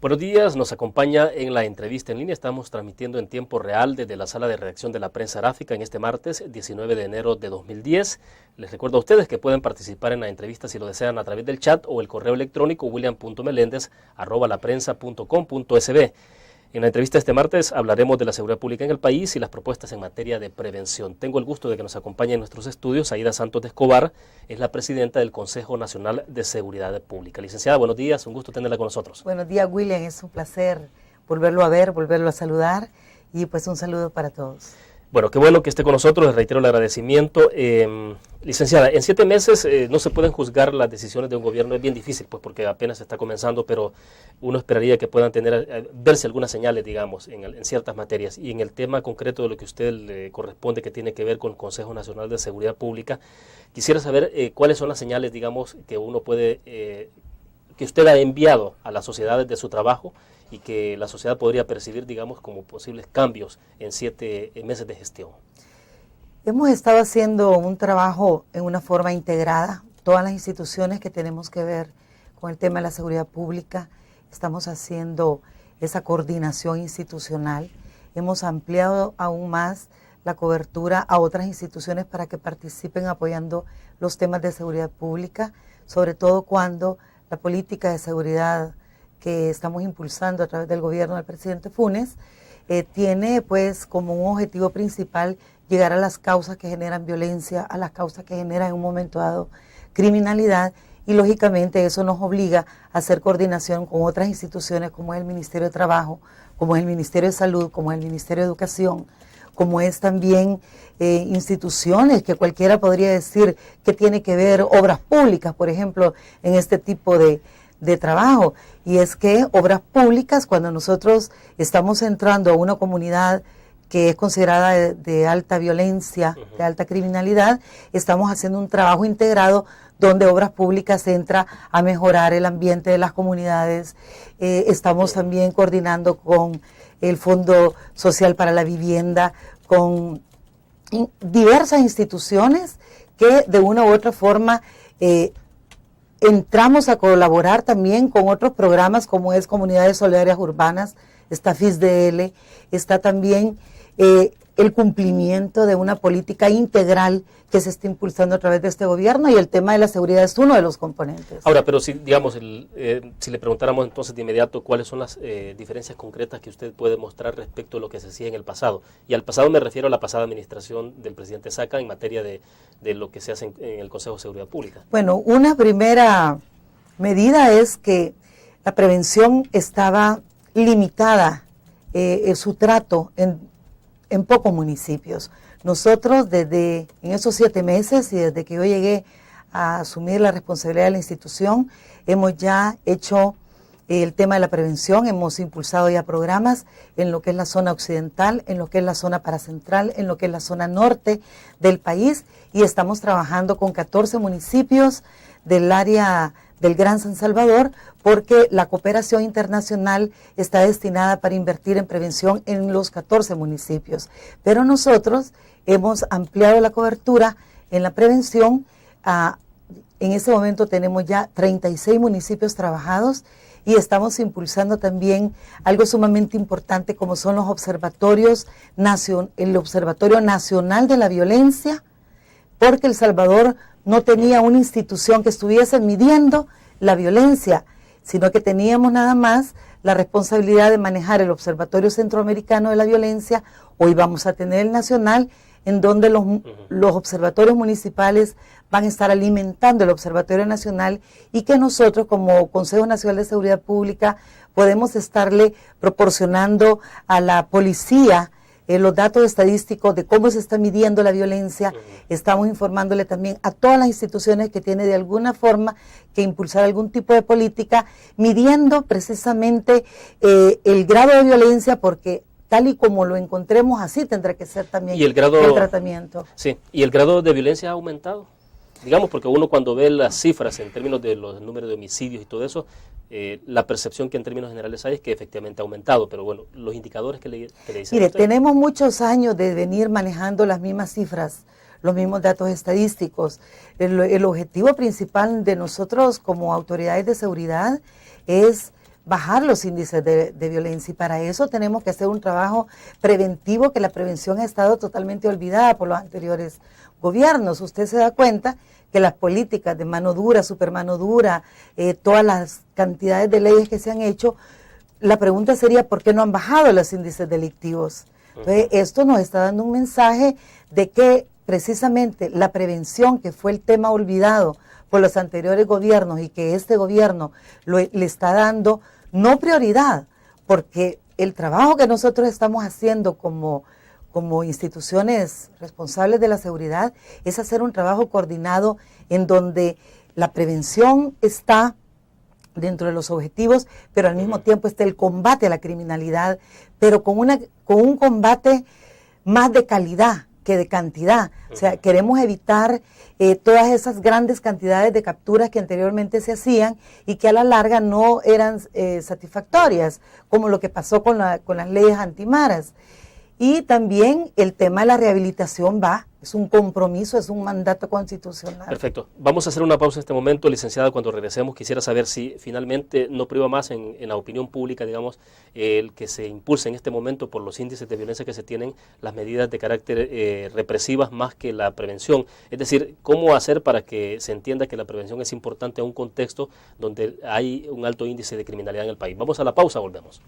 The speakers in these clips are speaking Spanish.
Buenos días, nos acompaña en la entrevista en línea. Estamos transmitiendo en tiempo real desde la sala de redacción de la prensa gráfica en este martes 19 de enero de 2010. Les recuerdo a ustedes que pueden participar en la entrevista si lo desean a través del chat o el correo electrónico william.melendez@laprensa.com.sb. En la entrevista este martes hablaremos de la seguridad pública en el país y las propuestas en materia de prevención. Tengo el gusto de que nos acompañe en nuestros estudios Aida Santos de Escobar, es la presidenta del Consejo Nacional de Seguridad Pública. Licenciada, buenos días, un gusto tenerla con nosotros. Buenos días, William, es un placer volverlo a ver, volverlo a saludar y pues un saludo para todos. Bueno, qué bueno que esté con nosotros, les reitero el agradecimiento. Licenciada, en 7 meses no se pueden juzgar las decisiones de un gobierno, es bien difícil, pues porque apenas está comenzando, pero uno esperaría que puedan verse algunas señales, digamos, en ciertas materias. Y en el tema concreto de lo que a usted le corresponde, que tiene que ver con el Consejo Nacional de Seguridad Pública, quisiera saber cuáles son las señales, digamos, que uno puede, que usted ha enviado a las sociedades de su trabajo y que la sociedad podría percibir, digamos, como posibles cambios en 7 meses de gestión. Hemos estado haciendo un trabajo en una forma integrada. Todas las instituciones que tenemos que ver con el tema de la seguridad pública, estamos haciendo esa coordinación institucional. Hemos ampliado aún más la cobertura a otras instituciones para que participen apoyando los temas de seguridad pública, sobre todo cuando la política de seguridad que estamos impulsando a través del gobierno del presidente Funes, tiene pues como un objetivo principal llegar a las causas que generan violencia, a las causas que generan en un momento dado criminalidad, y lógicamente eso nos obliga a hacer coordinación con otras instituciones como es el Ministerio de Trabajo, como es el Ministerio de Salud, como es el Ministerio de Educación, como es también instituciones que cualquiera podría decir que tiene que ver obras públicas, por ejemplo, en este tipo de trabajo. Y es que obras públicas, cuando nosotros estamos entrando a una comunidad que es considerada de alta violencia, de alta criminalidad, estamos haciendo un trabajo integrado donde Obras Públicas entra a mejorar el ambiente de las comunidades. Estamos también coordinando con el Fondo Social para la Vivienda, con diversas instituciones que de una u otra forma entramos a colaborar también con otros programas como es Comunidades Solidarias Urbanas, está FISDL, está también el cumplimiento de una política integral que se está impulsando a través de este gobierno, y el tema de la seguridad es uno de los componentes. Ahora, pero si, digamos, si le preguntáramos entonces de inmediato cuáles son las diferencias concretas que usted puede mostrar respecto a lo que se hacía en el pasado, y al pasado me refiero a la pasada administración del presidente Saca en materia de lo que se hace en el Consejo de Seguridad Pública. Bueno, una primera medida es que la prevención estaba limitada, su trato en pocos municipios. Nosotros en esos 7 meses y desde que yo llegué a asumir la responsabilidad de la institución, hemos ya hecho el tema de la prevención, hemos impulsado ya programas en lo que es la zona occidental, en lo que es la zona paracentral, en lo que es la zona norte del país, y estamos trabajando con 14 municipios del área del Gran San Salvador, porque la cooperación internacional está destinada para invertir en prevención en los 14 municipios. Pero nosotros hemos ampliado la cobertura en la prevención. En este momento tenemos ya 36 municipios trabajados y estamos impulsando también algo sumamente importante como son los observatorios, el Observatorio Nacional de la Violencia, porque El Salvador no tenía una institución que estuviese midiendo la violencia, sino que teníamos nada más la responsabilidad de manejar el Observatorio Centroamericano de la Violencia. Hoy vamos a tener el nacional, en donde los observatorios municipales van a estar alimentando el Observatorio Nacional, y que nosotros como Consejo Nacional de Seguridad Pública podemos estarle proporcionando a la policía los datos estadísticos de cómo se está midiendo la violencia. Estamos informándole también a todas las instituciones que tienen de alguna forma que impulsar algún tipo de política, midiendo precisamente el grado de violencia, porque tal y como lo encontremos, así tendrá que ser también el tratamiento. Sí, ¿y el grado de violencia ha aumentado? Digamos, porque uno cuando ve las cifras en términos de los números de homicidios y todo eso, la percepción que en términos generales hay es que efectivamente ha aumentado, pero bueno, los indicadores que le dicen. Mire, tenemos muchos años de venir manejando las mismas cifras, los mismos datos estadísticos. El objetivo principal de nosotros como autoridades de seguridad es bajar los índices de violencia, y para eso tenemos que hacer un trabajo preventivo, que la prevención ha estado totalmente olvidada por los anteriores gobiernos. Usted se da cuenta que las políticas de mano dura, supermano dura, todas las cantidades de leyes que se han hecho, la pregunta sería ¿por qué no han bajado los índices delictivos? Entonces, esto nos está dando un mensaje de que precisamente la prevención, que fue el tema olvidado por los anteriores gobiernos y que este gobierno le está dando no prioridad, porque el trabajo que nosotros estamos haciendo como instituciones responsables de la seguridad es hacer un trabajo coordinado en donde la prevención está dentro de los objetivos, pero al mismo tiempo está el combate a la criminalidad, pero con un combate más de calidad que de cantidad. O sea, queremos evitar todas esas grandes cantidades de capturas que anteriormente se hacían y que a la larga no eran satisfactorias, como lo que pasó con las leyes antimaras. Y también el tema de la rehabilitación es un compromiso, es un mandato constitucional. Perfecto. Vamos a hacer una pausa en este momento, licenciada. Cuando regresemos quisiera saber si finalmente no priva más en la opinión pública, digamos, el que se impulse en este momento por los índices de violencia que se tienen las medidas de carácter represivas más que la prevención. Es decir, ¿cómo hacer para que se entienda que la prevención es importante en un contexto donde hay un alto índice de criminalidad en el país? Vamos a la pausa, volvemos.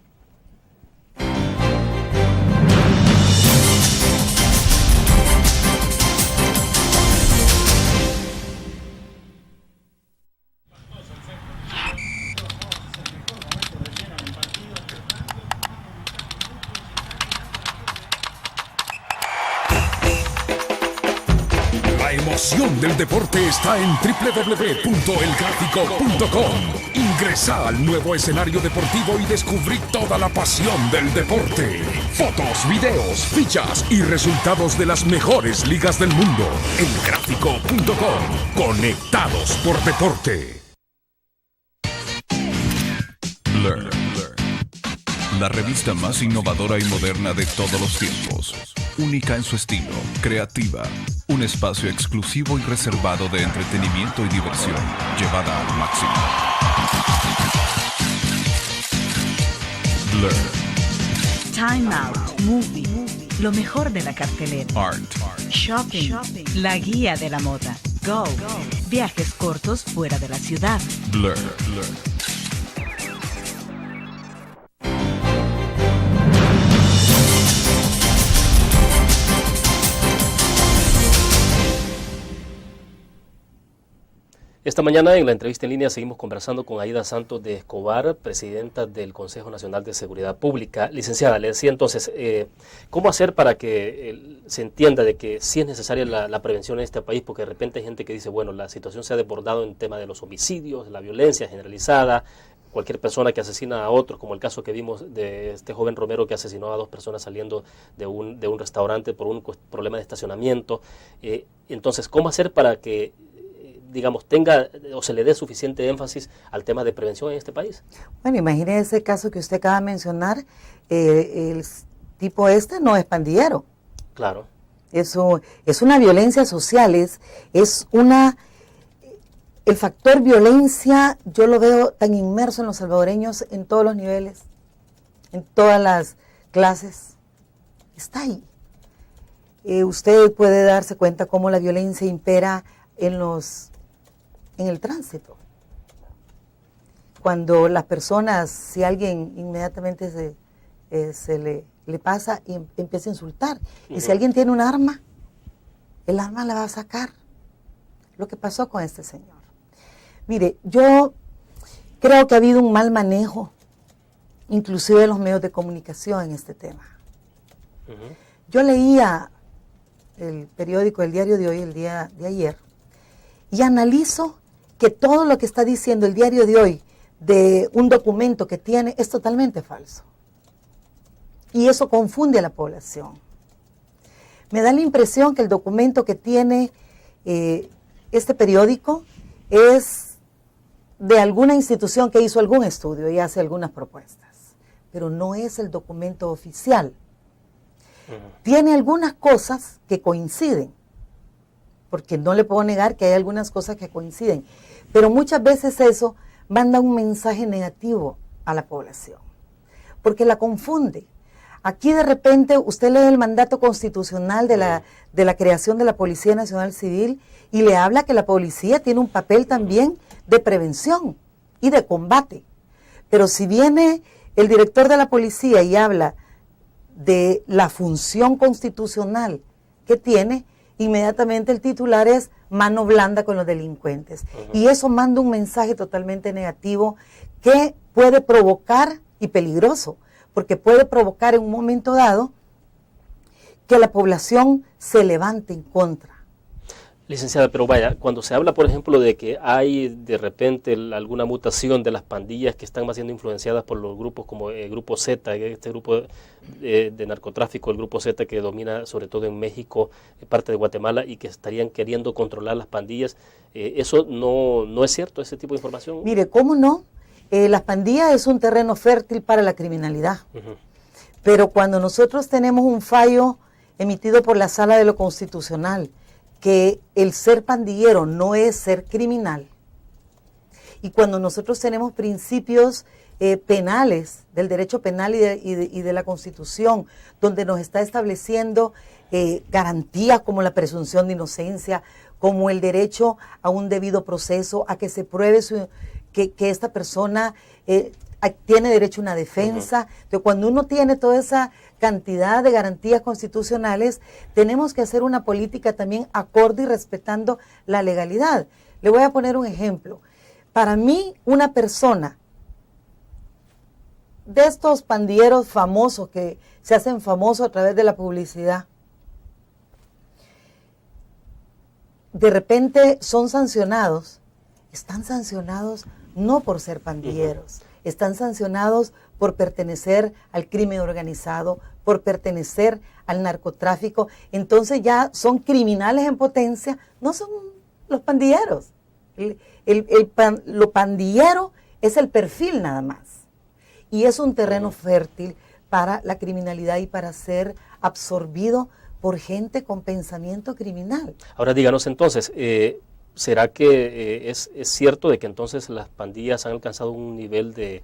La emoción del deporte está en www.elgráfico.com. Ingresa al nuevo escenario deportivo y descubrí toda la pasión del deporte. Fotos, videos, fichas y resultados de las mejores ligas del mundo. Elgráfico.com. Conectados por deporte. Learn. La revista más innovadora y moderna de todos los tiempos. Única en su estilo, creativa. Un espacio exclusivo y reservado de entretenimiento y diversión, llevada al máximo. Learn. Time Out, Movie, lo mejor de la cartelera. Art. Shopping, la guía de la moda. Go, viajes cortos fuera de la ciudad. Blur. Esta mañana en la entrevista en línea seguimos conversando con Aida Santos de Escobar, presidenta del Consejo Nacional de Seguridad Pública. Licenciada, le decía entonces, ¿cómo hacer para que se entienda de que sí es necesaria la prevención en este país? Porque de repente hay gente que dice, bueno, la situación se ha desbordado en tema de los homicidios, la violencia generalizada, cualquier persona que asesina a otros, como el caso que vimos de este joven Romero que asesinó a 2 personas saliendo de un restaurante por un problema de estacionamiento. Entonces, ¿cómo hacer para que digamos, tenga o se le dé suficiente énfasis al tema de prevención en este país? Bueno, imagine ese caso que usted acaba de mencionar, el tipo no es pandillero. Claro. Eso es una violencia social, el factor violencia yo lo veo tan inmerso en los salvadoreños en todos los niveles, en todas las clases, está ahí. Usted puede darse cuenta cómo la violencia impera en el tránsito. Cuando las personas, si alguien inmediatamente se le pasa y empieza a insultar, y si alguien tiene un arma, el arma la va a sacar. Lo que pasó con este señor. Mire, yo creo que ha habido un mal manejo, inclusive de los medios de comunicación en este tema. Yo leía el periódico, el Diario de Hoy, el día de ayer, y analizo que todo lo que está diciendo el Diario de Hoy de un documento que tiene es totalmente falso. Y eso confunde a la población. Me da la impresión que el documento que tiene este periódico es de alguna institución que hizo algún estudio y hace algunas propuestas, pero no es el documento oficial. Tiene algunas cosas que coinciden, porque no le puedo negar que hay algunas cosas que coinciden, pero muchas veces eso manda un mensaje negativo a la población, porque la confunde. Aquí de repente usted lee el mandato constitucional de la creación de la Policía Nacional Civil y le habla que la policía tiene un papel también de prevención y de combate. Pero si viene el director de la policía y habla de la función constitucional que tiene, inmediatamente el titular es mano blanda con los delincuentes. Y eso manda un mensaje totalmente negativo que puede provocar, y peligroso, porque puede provocar en un momento dado que la población se levante en contra. Licenciada, pero vaya, cuando se habla, por ejemplo, de que hay de repente alguna mutación de las pandillas que están más siendo influenciadas por los grupos como el Grupo Z, este grupo de narcotráfico, el Grupo Z que domina sobre todo en México, parte de Guatemala, y que estarían queriendo controlar las pandillas, ¿eso no es cierto, ese tipo de información? Mire, ¿cómo no? Las pandillas es un terreno fértil para la criminalidad. Pero cuando nosotros tenemos un fallo emitido por la Sala de lo Constitucional, que el ser pandillero no es ser criminal, y cuando nosotros tenemos principios penales, del derecho penal y de la Constitución, donde nos está estableciendo garantías como la presunción de inocencia, como el derecho a un debido proceso, a que se pruebe que esta persona tiene derecho a una defensa. Entonces, cuando uno tiene toda esa cantidad de garantías constitucionales, tenemos que hacer una política también acorde y respetando la legalidad. Le voy a poner un ejemplo. Para mí, una persona de estos pandilleros famosos que se hacen famosos a través de la publicidad, de repente son sancionados, están sancionados no por ser pandilleros, están sancionados por pertenecer al crimen organizado, por pertenecer al narcotráfico. Entonces ya son criminales en potencia, no son los pandilleros. Lo pandillero es el perfil nada más. Y es un terreno fértil para la criminalidad y para ser absorbido por gente con pensamiento criminal. Ahora díganos entonces, ¿será que es cierto de que entonces las pandillas han alcanzado un nivel de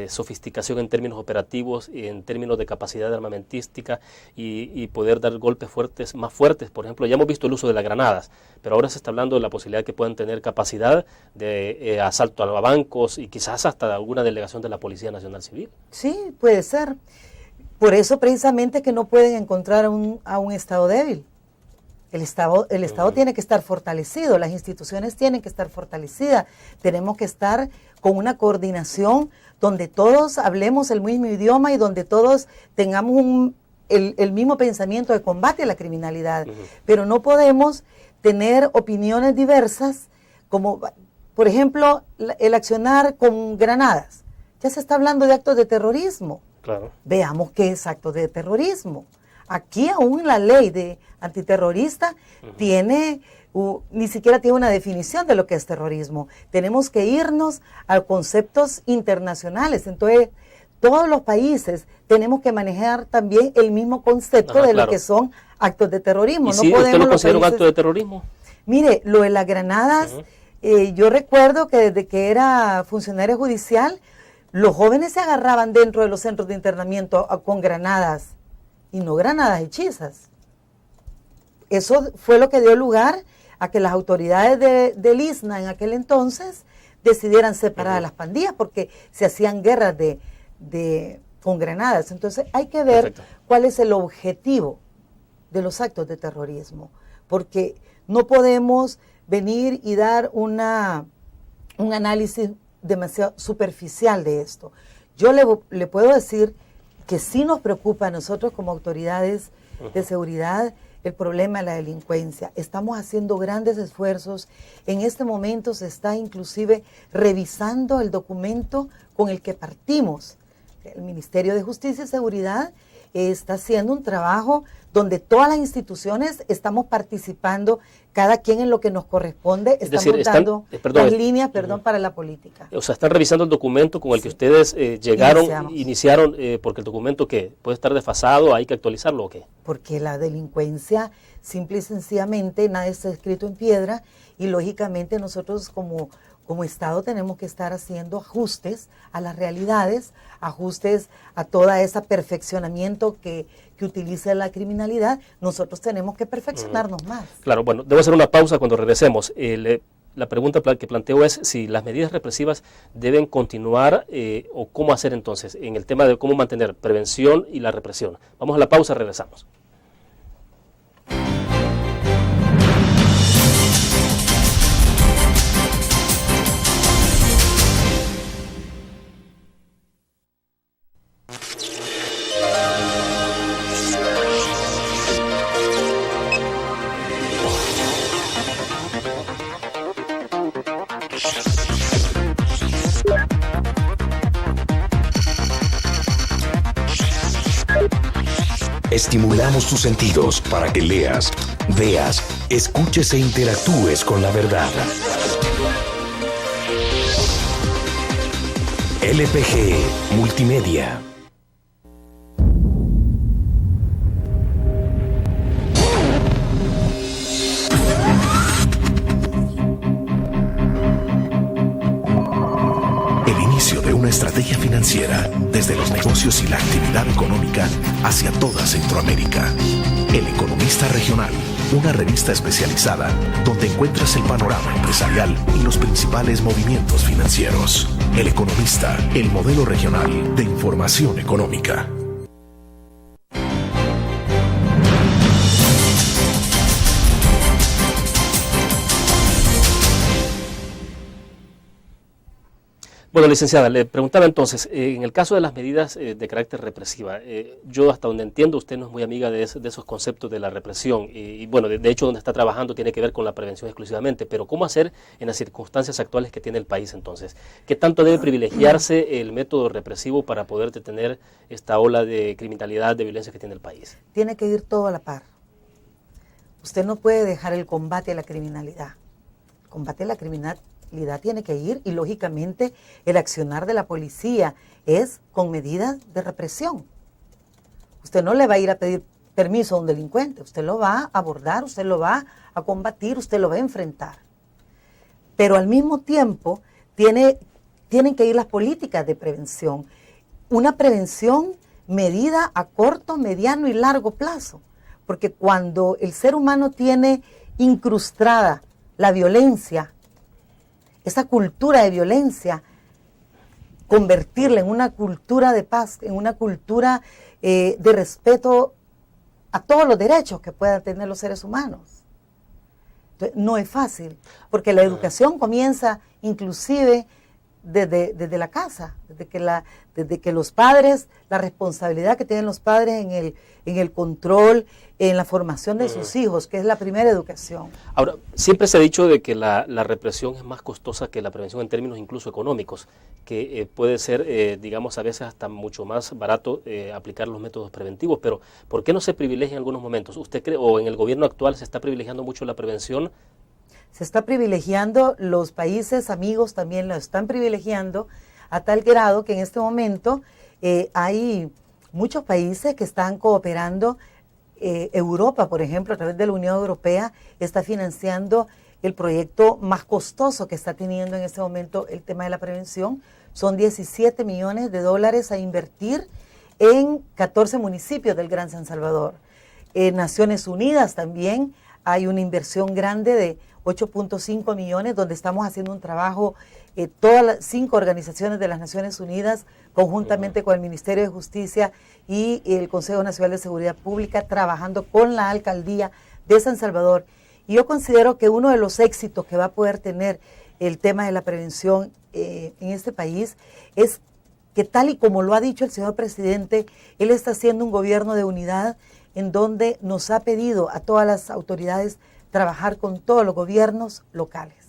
sofisticación en términos operativos y en términos de capacidad armamentística y poder dar golpes más fuertes? Por ejemplo, ya hemos visto el uso de las granadas, pero ahora se está hablando de la posibilidad de que puedan tener capacidad de asalto a bancos y quizás hasta alguna delegación de la Policía Nacional Civil. Sí, puede ser. Por eso precisamente que no pueden encontrar a un Estado débil. El Estado tiene que estar fortalecido, las instituciones tienen que estar fortalecidas, tenemos que estar con una coordinación donde todos hablemos el mismo idioma y donde todos tengamos el mismo pensamiento de combate a la criminalidad. Pero no podemos tener opiniones diversas, como por ejemplo el accionar con granadas. Ya se está hablando de actos de terrorismo. Claro. Veamos qué es acto de terrorismo. Aquí aún la ley de antiterrorista ni siquiera tiene una definición de lo que es terrorismo. Tenemos que irnos a conceptos internacionales. Entonces, todos los países tenemos que manejar también el mismo concepto de lo que son actos de terrorismo. ¿Y si usted lo considera un acto de terrorismo? Mire, lo de las granadas, yo recuerdo que desde que era funcionario judicial, los jóvenes se agarraban dentro de los centros de internamiento con granadas, y no granadas hechizas. Eso fue lo que dio lugar a que las autoridades del ISNA en aquel entonces decidieran separar a las pandillas porque se hacían guerras con granadas. Entonces hay que ver cuál es el objetivo de los actos de terrorismo, porque no podemos venir y dar un análisis demasiado superficial de esto. Yo le puedo decir que sí nos preocupa a nosotros como autoridades de seguridad el problema de la delincuencia. Estamos haciendo grandes esfuerzos. En este momento se está inclusive revisando el documento con el que partimos. El Ministerio de Justicia y Seguridad está haciendo un trabajo donde todas las instituciones estamos participando, cada quien en lo que nos corresponde, estamos dando las líneas para la política. O sea, están revisando el documento con el que ustedes iniciaron, porque el documento que puede estar desfasado, hay que actualizarlo o qué. Porque la delincuencia, simple y sencillamente, nada está escrito en piedra y lógicamente nosotros como como Estado tenemos que estar haciendo ajustes a las realidades, ajustes a toda ese perfeccionamiento que utiliza la criminalidad. Nosotros tenemos que perfeccionarnos más. Claro, bueno, debo hacer una pausa cuando regresemos. La pregunta que planteo es si las medidas represivas deben continuar o cómo hacer entonces en el tema de cómo mantener prevención y la represión. Vamos a la pausa, regresamos. Estimulamos tus sentidos para que leas, veas, escuches e interactúes con la verdad. LPG Multimedia. El inicio de una estrategia financiera desde los negocios y la actividad económica hacia toda Centroamérica. El Economista Regional, una revista especializada donde encuentras el panorama empresarial y los principales movimientos financieros. El Economista, el modelo regional de información económica. Bueno, licenciada, le preguntaba entonces, en el caso de las medidas de carácter represiva, yo hasta donde entiendo, usted no es muy amiga de esos conceptos de la represión, y bueno, de hecho donde está trabajando tiene que ver con la prevención exclusivamente, pero ¿cómo hacer en las circunstancias actuales que tiene el país entonces? ¿Qué tanto debe privilegiarse el método represivo para poder detener esta ola de criminalidad, de violencia que tiene el país? Tiene que ir todo a la par. Usted no puede dejar el combate a la criminalidad. El combate a la criminalidad tiene que ir, y lógicamente el accionar de la policía es con medidas de represión. Usted no le va a ir a pedir permiso a un delincuente, usted lo va a abordar, usted lo va a combatir, usted lo va a enfrentar. Pero al mismo tiempo tienen que ir las políticas de prevención, una prevención medida a corto, mediano y largo plazo, porque cuando el ser humano tiene incrustada la violencia, esa cultura de violencia, convertirla en una cultura de paz, en una cultura de respeto a todos los derechos que puedan tener los seres humanos. Entonces, no es fácil, porque la educación comienza inclusive desde la casa, desde que los padres, la responsabilidad que tienen los padres en el control, en la formación de sus hijos, que es la primera educación. Ahora, siempre se ha dicho de que la represión es más costosa que la prevención en términos incluso económicos, que puede ser, digamos, a veces hasta mucho más barato aplicar los métodos preventivos, pero ¿por qué no se privilegia en algunos momentos? ¿Usted cree, o en el gobierno actual se está privilegiando mucho la prevención? Se está privilegiando, los países amigos también lo están privilegiando, a tal grado que en este momento hay muchos países que están cooperando. Europa, por ejemplo, a través de la Unión Europea, está financiando el proyecto más costoso que está teniendo en este momento el tema de la prevención. Son 17 millones de dólares a invertir en 14 municipios del Gran San Salvador. Naciones Unidas también hay una inversión grande de 8.5 millones, donde estamos haciendo un trabajo, todas las 5 organizaciones de las Naciones Unidas, conjuntamente con el Ministerio de Justicia y el Consejo Nacional de Seguridad Pública, trabajando con la Alcaldía de San Salvador. Y yo considero que uno de los éxitos que va a poder tener el tema de la prevención en este país es que, tal y como lo ha dicho el señor presidente, él está haciendo un gobierno de unidad en donde nos ha pedido a todas las autoridades trabajar con todos los gobiernos locales,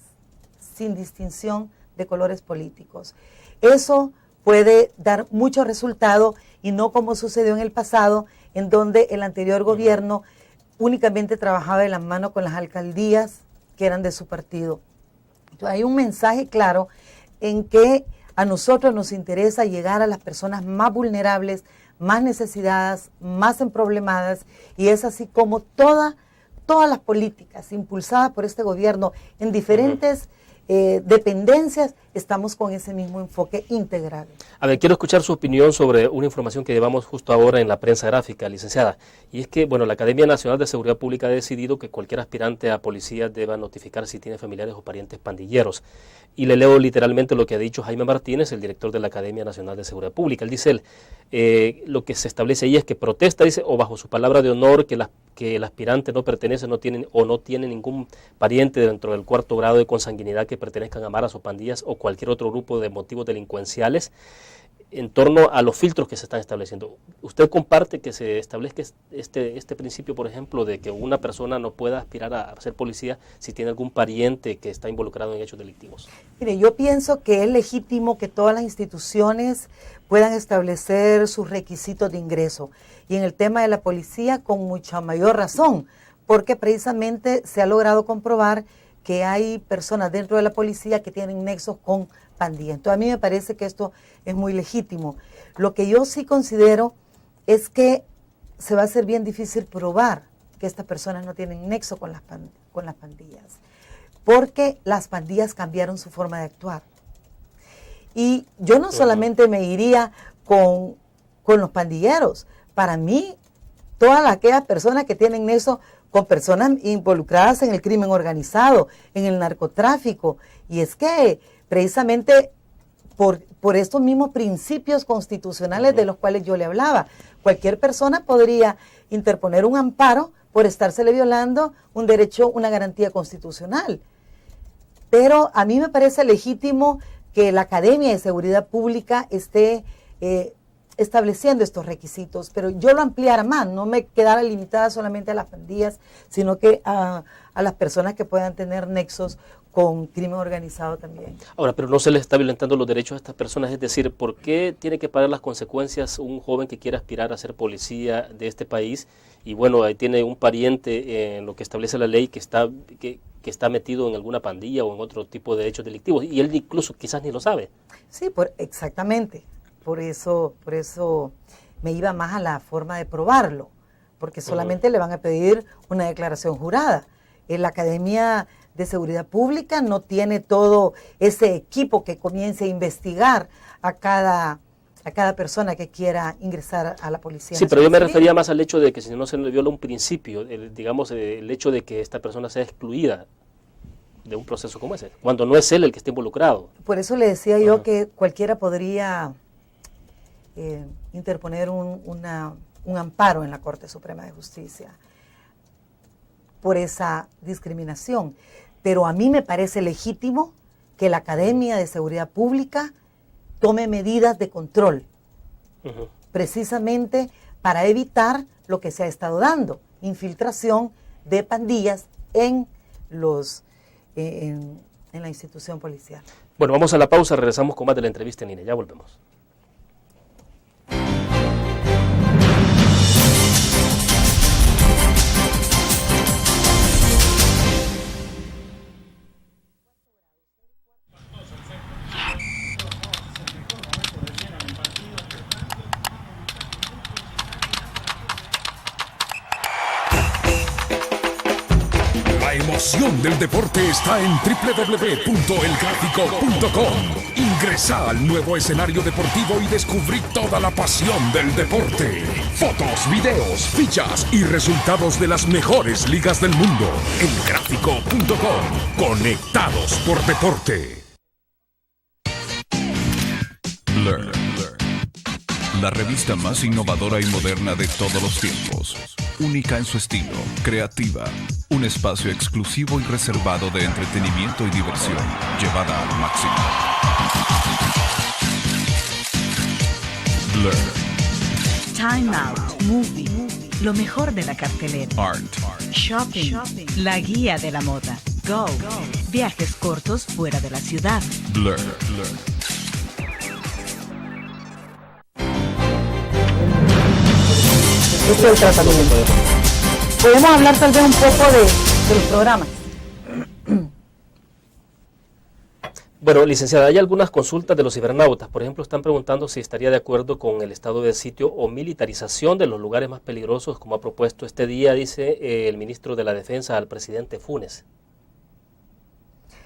sin distinción de colores políticos. Eso puede dar mucho resultado, y no como sucedió en el pasado, en donde el anterior gobierno únicamente trabajaba de la mano con las alcaldías que eran de su partido. Entonces, hay un mensaje claro en que a nosotros nos interesa llegar a las personas más vulnerables, más necesitadas, más emproblemadas, y es así como todas las políticas impulsadas por este gobierno en diferentes dependencias, estamos con ese mismo enfoque integral. A ver, quiero escuchar su opinión sobre una información que llevamos justo ahora en la prensa gráfica, licenciada. Y es que, bueno, la Academia Nacional de Seguridad Pública ha decidido que cualquier aspirante a policía deba notificar si tiene familiares o parientes pandilleros. Y le leo literalmente lo que ha dicho Jaime Martínez, el director de la Academia Nacional de Seguridad Pública. Él dice, lo que se establece ahí es que protesta, dice, o bajo su palabra de honor, que el aspirante no pertenece, no tiene ningún pariente dentro del cuarto grado de consanguinidad que pertenezcan a maras o pandillas o cualquier otro grupo de motivos delincuenciales, en torno a los filtros que se están estableciendo. ¿Usted comparte que se establezca este principio, por ejemplo, de que una persona no pueda aspirar a ser policía si tiene algún pariente que está involucrado en hechos delictivos? Mire, yo pienso que es legítimo que todas las instituciones puedan establecer sus requisitos de ingreso. Y en el tema de la policía, con mucha mayor razón, porque precisamente se ha logrado comprobar que hay personas dentro de la policía que tienen nexos con pandillas. Entonces a mí me parece que esto es muy legítimo. Lo que yo sí considero es que se va a ser bien difícil probar que estas personas no tienen nexo con las pandillas, porque las pandillas cambiaron su forma de actuar. Y yo no solamente me iría con los pandilleros. Para mí, todas aquellas personas que tienen nexo con personas involucradas en el crimen organizado, en el narcotráfico, y es que precisamente por estos mismos principios constitucionales de los cuales yo le hablaba, cualquier persona podría interponer un amparo por estársele violando un derecho, una garantía constitucional. Pero a mí me parece legítimo que la Academia de Seguridad Pública esté estableciendo estos requisitos, pero yo lo ampliara más, no me quedara limitada solamente a las pandillas, sino que a las personas que puedan tener nexos con crimen organizado también. Ahora, pero no se les está violentando los derechos a estas personas, es decir, ¿por qué tiene que pagar las consecuencias un joven que quiera aspirar a ser policía de este país? Y bueno, ahí tiene un pariente en lo que establece la ley que está metido en alguna pandilla o en otro tipo de hechos delictivos, y él incluso quizás ni lo sabe. Sí, exactamente. Por eso me iba más a la forma de probarlo, porque solamente le van a pedir una declaración jurada. La Academia de Seguridad Pública no tiene todo ese equipo que comience a investigar a cada persona que quiera ingresar a la policía. Sí, pero yo me refería más al hecho de que si no se le viola un principio, el hecho de que esta persona sea excluida de un proceso como ese, cuando no es él el que está involucrado. Por eso le decía yo que cualquiera podría interponer un amparo en la Corte Suprema de Justicia por esa discriminación. Pero a mí me parece legítimo que la Academia de Seguridad Pública tome medidas de control, precisamente para evitar lo que se ha estado dando, infiltración de pandillas en la institución policial. Bueno, vamos a la pausa, regresamos con más de la entrevista en INE, ya volvemos. La emoción del deporte está en www.elgráfico.com. Ingresa al nuevo escenario deportivo y descubrí toda la pasión del deporte. Fotos, videos, fichas y resultados de las mejores ligas del mundo. Elgráfico.com. Conectados por deporte. Learn. La revista más innovadora y moderna de todos los tiempos. Única en su estilo, creativa. Un espacio exclusivo y reservado de entretenimiento y diversión, llevada al máximo. Blur. Time Out, Movie, lo mejor de la cartelera. Art. Shopping, la guía de la moda. Go, viajes cortos fuera de la ciudad. Blur. Este es el tratamiento. Podemos hablar tal vez un poco de los programas. Bueno, licenciada, hay algunas consultas de los cibernautas. Por ejemplo, están preguntando si estaría de acuerdo con el estado de sitio o militarización de los lugares más peligrosos, como ha propuesto este día, dice el ministro de la Defensa al presidente Funes.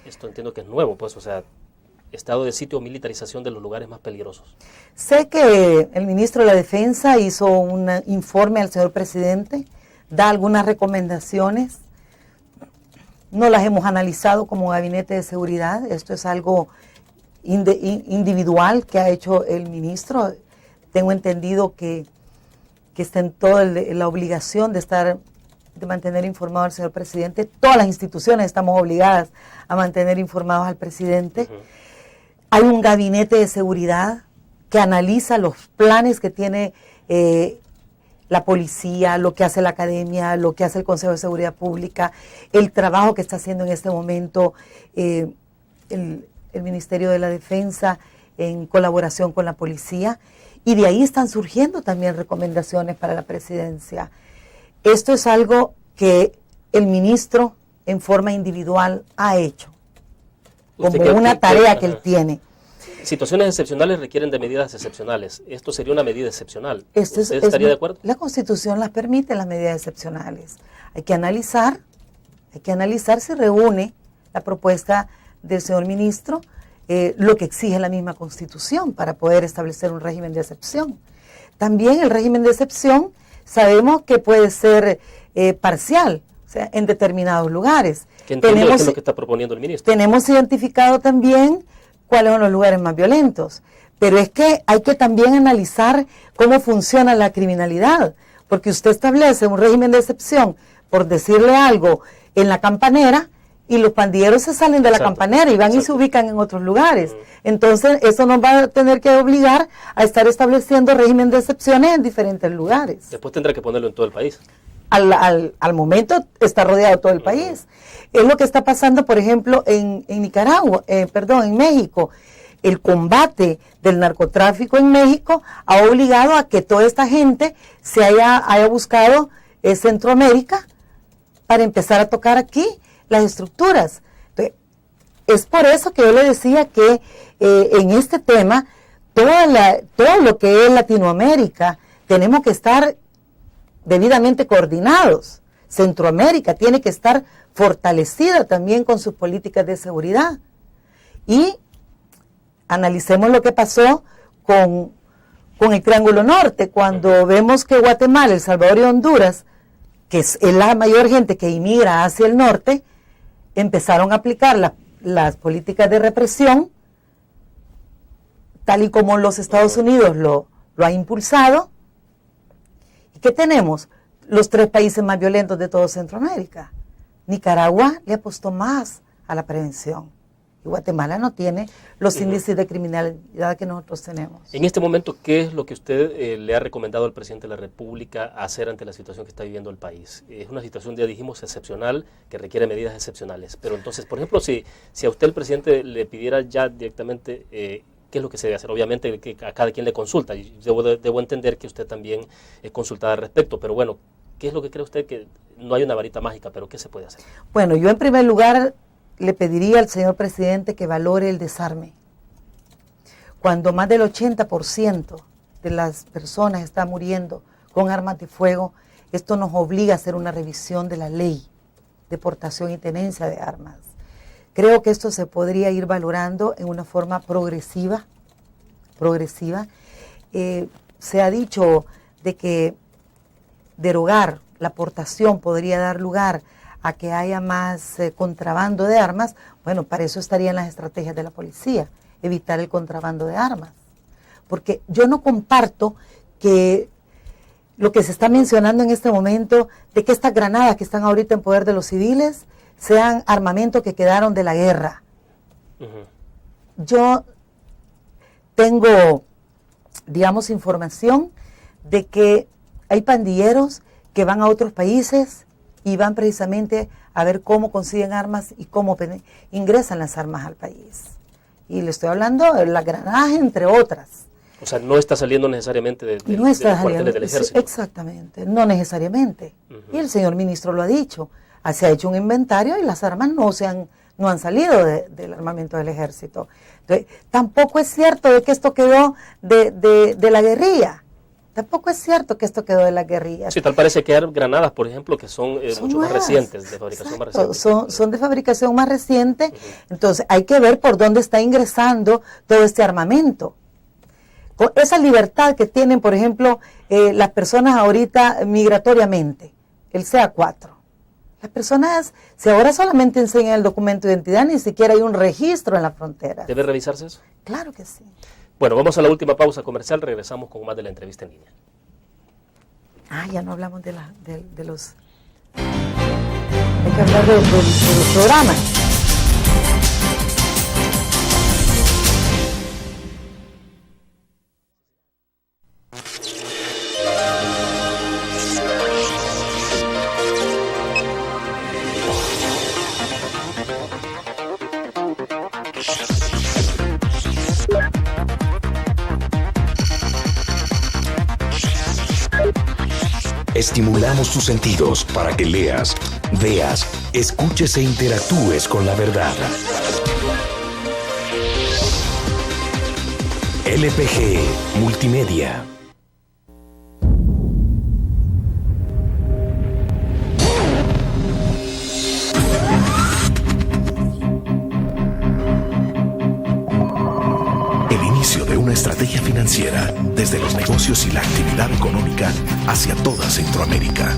Esto entiendo que es nuevo, pues, o sea, estado de sitio o militarización de los lugares más peligrosos. Sé que el ministro de la Defensa hizo un informe al señor presidente, da algunas recomendaciones. No las hemos analizado como gabinete de seguridad. Esto es algo individual que ha hecho el ministro. Tengo entendido que está en toda la obligación de mantener informado al señor presidente. Todas las instituciones estamos obligadas a mantener informados al presidente. Hay un gabinete de seguridad que analiza los planes que tiene la policía, lo que hace la academia, lo que hace el Consejo de Seguridad Pública, el trabajo que está haciendo en este momento el Ministerio de la Defensa en colaboración con la policía, y de ahí están surgiendo también recomendaciones para la presidencia. Esto es algo que el ministro en forma individual ha hecho, como una tarea que él tiene. Situaciones excepcionales requieren de medidas excepcionales. Esto sería una medida excepcional. ¿Usted estaría de acuerdo? La Constitución las permite, las medidas excepcionales. Hay que analizar si reúne la propuesta del señor ministro, lo que exige la misma Constitución para poder establecer un régimen de excepción. También el régimen de excepción sabemos que puede ser parcial, o sea, en determinados lugares. ¿Qué entiendo es lo que está proponiendo el ministro? Tenemos identificado también cuáles son los lugares más violentos, pero es que hay que también analizar cómo funciona la criminalidad, porque usted establece un régimen de excepción por decirle algo en la Campanera, y los pandilleros se salen de la Campanera y van y se ubican en otros lugares. Entonces, eso nos va a tener que obligar a estar estableciendo régimen de excepciones en diferentes lugares. Después tendrá que ponerlo en todo el país. Al momento está rodeado todo el país. Es lo que está pasando, por ejemplo, en México. El combate del narcotráfico en México ha obligado a que toda esta gente se haya buscado Centroamérica para empezar a tocar aquí las estructuras. Entonces, es por eso que yo le decía que en este tema, todo lo que es Latinoamérica, tenemos que estar debidamente coordinados. Centroamérica tiene que estar fortalecida también con sus políticas de seguridad. Y analicemos lo que pasó con el Triángulo Norte, cuando vemos que Guatemala, El Salvador y Honduras, que es la mayor gente que inmigra hacia el norte, empezaron a aplicar las políticas de represión, tal y como los Estados Unidos lo ha impulsado. ¿Qué tenemos? Los 3 países más violentos de todo Centroamérica. Nicaragua le apostó más a la prevención. Y Guatemala no tiene los índices de criminalidad que nosotros tenemos. En este momento, ¿qué es lo que usted le ha recomendado al presidente de la República hacer ante la situación que está viviendo el país? Es una situación, ya dijimos, excepcional, que requiere medidas excepcionales. Pero entonces, por ejemplo, si a usted el presidente le pidiera ya directamente ¿qué es lo que se debe hacer? Obviamente que a cada quien le consulta, y debo entender que usted también es consultada al respecto, pero bueno, ¿qué es lo que cree usted? Que no hay una varita mágica, pero ¿qué se puede hacer? Bueno, yo en primer lugar le pediría al señor presidente que valore el desarme. Cuando más del 80% de las personas está muriendo con armas de fuego, esto nos obliga a hacer una revisión de la ley de portación y tenencia de armas. Creo que esto se podría ir valorando en una forma progresiva. Se ha dicho de que derogar la portación podría dar lugar a que haya más contrabando de armas. Bueno, para eso estarían las estrategias de la policía, evitar el contrabando de armas. Porque yo no comparto que lo que se está mencionando en este momento, de que estas granadas que están ahorita en poder de los civiles sean armamento que quedaron de la guerra. Yo tengo, digamos, información de que hay pandilleros que van a otros países y van precisamente a ver cómo consiguen armas y cómo ingresan las armas al país. Y le estoy hablando de las granadas, entre otras. O sea, no está saliendo necesariamente de los cuarteles del ejército. Exactamente, no necesariamente. Y el señor ministro lo ha dicho. Se ha hecho un inventario y las armas no han salido del armamento del ejército. Entonces, tampoco es cierto de que esto quedó de la guerrilla. Tampoco es cierto que esto quedó de las guerrillas. Sí, tal parece que hay granadas, por ejemplo, que son mucho nuevas, más recientes, de fabricación más reciente. Son de fabricación más reciente, entonces hay que ver por dónde está ingresando todo este armamento. Con esa libertad que tienen, por ejemplo, las personas ahorita migratoriamente, el CA4. Las personas, si ahora solamente enseñan el documento de identidad, ni siquiera hay un registro en la frontera. ¿Debe revisarse eso? Claro que sí. Bueno, vamos a la última pausa comercial, regresamos con más de la entrevista en línea. Ya no hablamos de los... Hay que hablar de los programas. Estimulamos tus sentidos para que leas, veas, escuches e interactúes con la verdad. LPG Multimedia. El inicio de una estrategia financiera desde los negocios y la actividad económica hacia toda Centroamérica.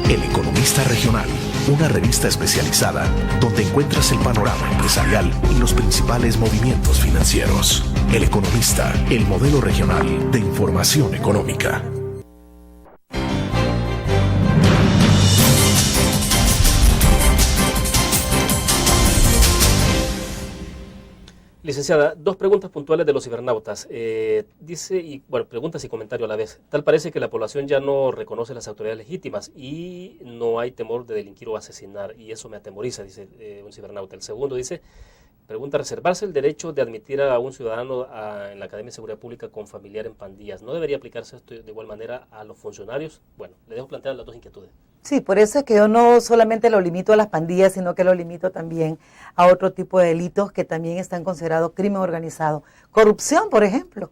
El Economista Regional, una revista especializada donde encuentras el panorama empresarial y los principales movimientos financieros. El Economista, el modelo regional de información económica. Licenciada, dos preguntas puntuales de los cibernautas. Dice, y bueno, preguntas y comentario a la vez. Tal parece que la población ya no reconoce las autoridades legítimas y no hay temor de delinquir o asesinar, y eso me atemoriza, dice un cibernauta. El segundo dice, pregunta, reservarse el derecho de admitir a un ciudadano en la Academia de Seguridad Pública con familiar en pandillas. ¿No debería aplicarse esto de igual manera a los funcionarios? Bueno, le dejo plantear las dos inquietudes. Sí, por eso es que yo no solamente lo limito a las pandillas, sino que lo limito también a otro tipo de delitos que también están considerados crimen organizado. Corrupción, por ejemplo,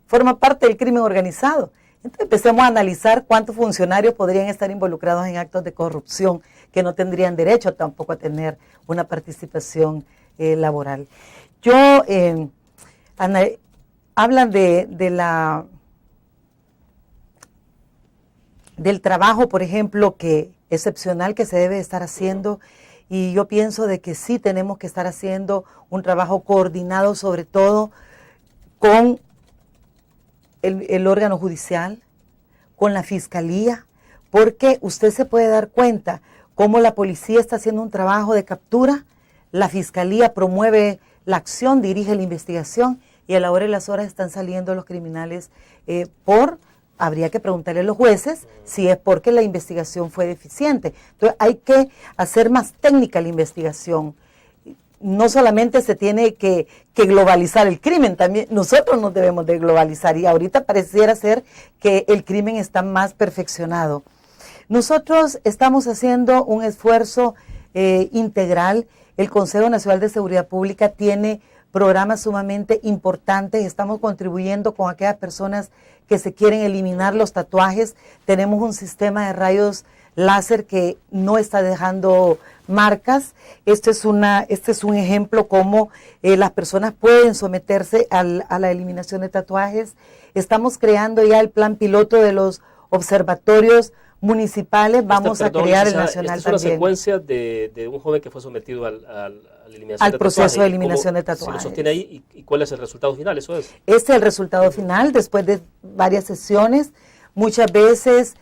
forma parte del crimen organizado. Entonces empecemos a analizar cuántos funcionarios podrían estar involucrados en actos de corrupción que no tendrían derecho tampoco a tener una participación laboral. Hablan del trabajo, por ejemplo, excepcional que se debe estar haciendo, y yo pienso de que sí tenemos que estar haciendo un trabajo coordinado, sobre todo con el órgano judicial, con la fiscalía, porque usted se puede dar cuenta cómo la policía está haciendo un trabajo de captura, la fiscalía promueve la acción, dirige la investigación, y a la hora y las horas están saliendo los criminales habría que preguntarle a los jueces si es porque la investigación fue deficiente. Entonces hay que hacer más técnica la investigación. No solamente se tiene que globalizar el crimen, también nosotros nos debemos de globalizar, y ahorita pareciera ser que el crimen está más perfeccionado. Nosotros estamos haciendo un esfuerzo integral. El Consejo Nacional de Seguridad Pública tiene programas sumamente importantes. Estamos contribuyendo con aquellas personas que se quieren eliminar los tatuajes. Tenemos un sistema de rayos láser que no está dejando marcas. Este es un ejemplo cómo las personas pueden someterse a la eliminación de tatuajes. Estamos creando ya el plan piloto de los observatorios municipales. Vamos a crear el nacional también. Es una secuencia de un joven que fue sometido al proceso de eliminación de tatuajes. ¿Se lo sostiene ahí y cuál es el resultado final? Eso es. Este es el resultado final después de varias sesiones. Muchas veces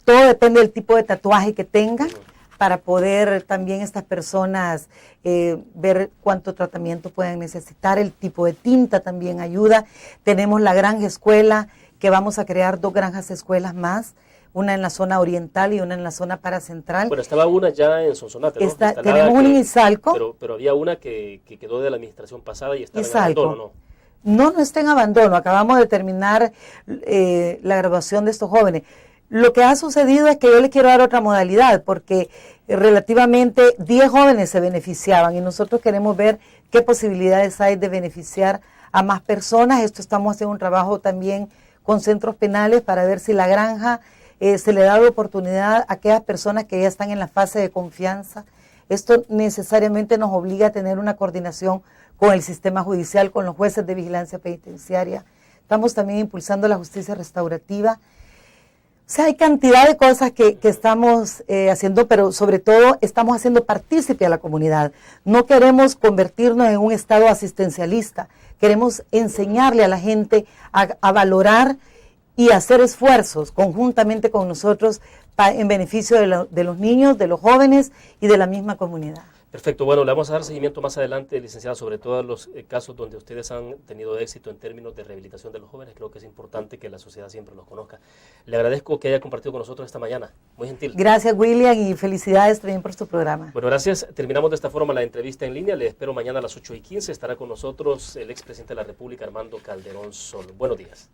todo depende del tipo de tatuaje que tengan, para poder también estas personas ver cuánto tratamiento pueden necesitar. El tipo de tinta también ayuda. Tenemos la granja escuela, que vamos a crear 2 granjas escuelas más, una en la zona oriental y una en la zona paracentral. Bueno, estaba una ya en Sonsonate, ¿no? Tenemos una en Izalco. Pero había una que quedó de la administración pasada y está en abandono, ¿no? No está en abandono. Acabamos de terminar la graduación de estos jóvenes. Lo que ha sucedido es que yo les quiero dar otra modalidad, porque relativamente 10 jóvenes se beneficiaban y nosotros queremos ver qué posibilidades hay de beneficiar a más personas. Estamos haciendo un trabajo también con centros penales para ver si la granja se le da la oportunidad a aquellas personas que ya están en la fase de confianza. Esto necesariamente nos obliga a tener una coordinación con el sistema judicial, con los jueces de vigilancia penitenciaria. Estamos también impulsando la justicia restaurativa. O sea, hay cantidad de cosas que estamos haciendo, pero sobre todo estamos haciendo partícipe a la comunidad. No queremos convertirnos en un Estado asistencialista. Queremos enseñarle a la gente a valorar y hacer esfuerzos conjuntamente con nosotros en beneficio de los niños, de los jóvenes y de la misma comunidad. Perfecto, bueno, le vamos a dar seguimiento más adelante, licenciada, sobre todos los casos donde ustedes han tenido éxito en términos de rehabilitación de los jóvenes. Creo que es importante que la sociedad siempre los conozca. Le agradezco que haya compartido con nosotros esta mañana, muy gentil. Gracias, William, y felicidades también por tu programa. Bueno, gracias. Terminamos de esta forma la entrevista en línea. Le espero mañana a las 8:15. Estará con nosotros el expresidente de la República, Armando Calderón Sol. Buenos días.